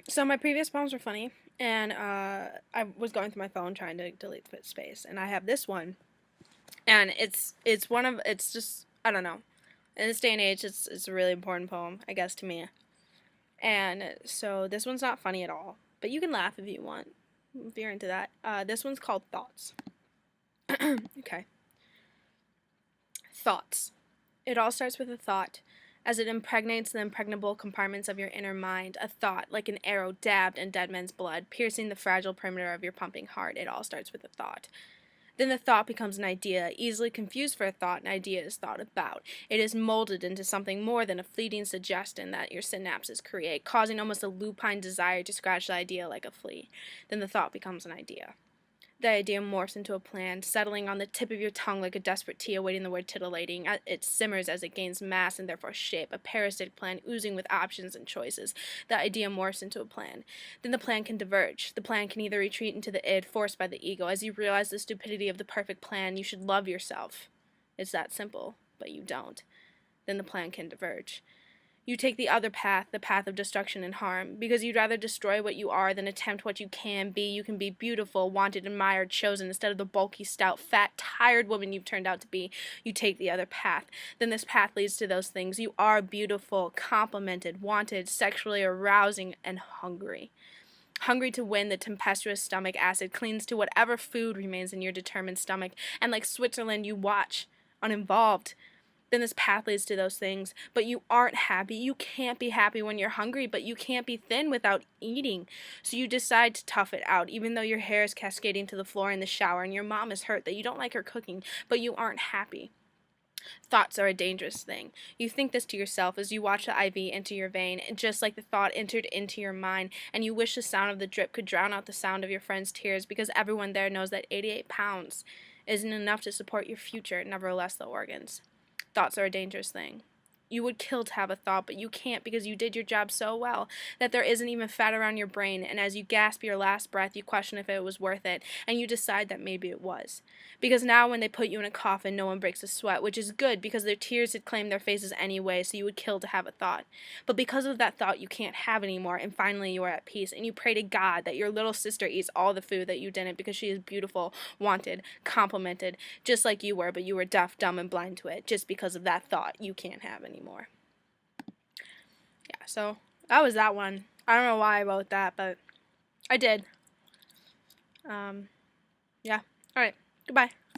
So my previous poems were funny, and I was going through my phone trying to delete space, and I have this one, and it's just I don't know. In this day and age, it's a really important poem, I guess, to me. And so this one's not funny at all, but you can laugh if you want, if you're into that. This one's called Thoughts. Okay. Thoughts. It all starts with a thought, as it impregnates the impregnable compartments of your inner mind. A thought, like an arrow dabbed in dead men's blood, piercing the fragile perimeter of your pumping heart. It all starts with a thought. Then the thought becomes an idea, easily confused for a thought. An idea is thought about. It is molded into something more than a fleeting suggestion that your synapses create, causing almost a lupine desire to scratch the idea like a flea. Then the thought becomes an idea. The idea morphs into a plan, settling on the tip of your tongue like a desperate tea awaiting the word titillating. It simmers as it gains mass and therefore shape, a parasitic plan oozing with options and choices. The idea morphs into a plan. Then the plan can diverge. The plan can either retreat into the id, forced by the ego. As you realize the stupidity of the perfect plan, you should love yourself. It's that simple, but you don't. Then the plan can diverge. You take the other path, the path of destruction and harm, because you'd rather destroy what you are than attempt what you can be. You can be beautiful, wanted, admired, chosen, instead of the bulky, stout, fat, tired woman you've turned out to be. You take the other path. Then this path leads to those things. You are beautiful, complimented, wanted, sexually arousing, and hungry. Hungry to win, the tempestuous stomach acid clings to whatever food remains in your determined stomach, and like Switzerland, you watch, uninvolved. Then this path leads to those things, but you aren't happy. You can't be happy when you're hungry, but you can't be thin without eating. So you decide to tough it out, even though your hair is cascading to the floor in the shower and your mom is hurt that you don't like her cooking, but you aren't happy. Thoughts are a dangerous thing. You think this to yourself as you watch the IV enter your vein, just like the thought entered into your mind, and you wish the sound of the drip could drown out the sound of your friend's tears, because everyone there knows that 88 pounds isn't enough to support your future, nevertheless the organs. Thoughts are a dangerous thing. You would kill to have a thought, but you can't because you did your job so well that there isn't even fat around your brain, and as you gasp your last breath, you question if it was worth it, and you decide that maybe it was. Because now when they put you in a coffin, no one breaks a sweat, which is good because their tears had claimed their faces anyway, so you would kill to have a thought. But because of that thought, you can't have anymore, and finally you are at peace, and you pray to God that your little sister eats all the food that you didn't because she is beautiful, wanted, complimented, just like you were, but you were deaf, dumb, and blind to it. Just because of that thought, you can't have anymore. Yeah, so that was that one. I don't know why I wrote that, but I did. Yeah. All right. Goodbye.